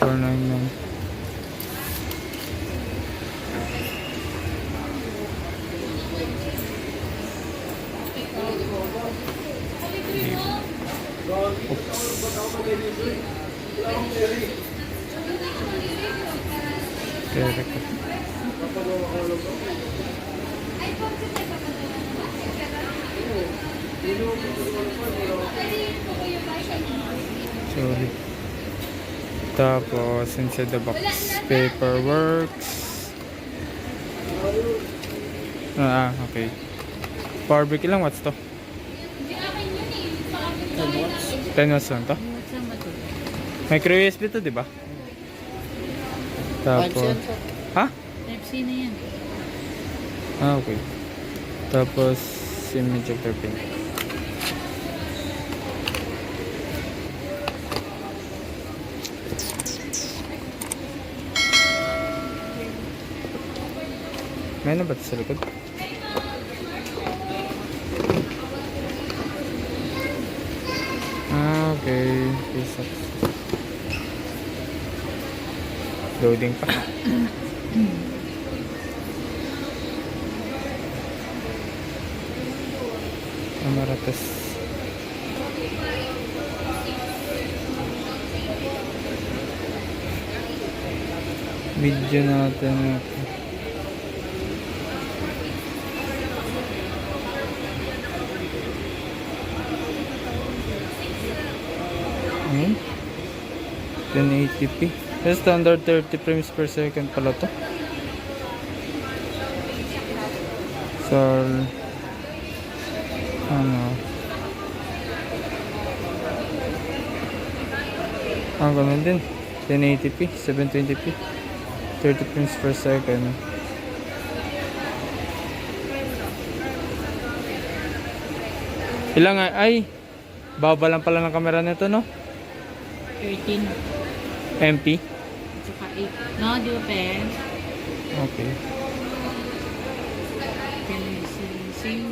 499. Sorry. Tapos inside the box, paperworks. Okay. Power brick, ilang watts to? 10 watts lang to? Micro USB to, di ba? Tapos, ha? Type-C na yan. Okay. Tapos, SIM ejector pin. May na ba ito sa likod? Okay. Loading pa. Camera test. Video natin. Ayan. 1080p. Standard 30 frames per second pala to. So, ganun din. 1080p, 720p, 30 frames per second. Ilang ay baba lang pala ng camera nito, no? 13. MP? Saka 8. No, di ba pen? Okay. Same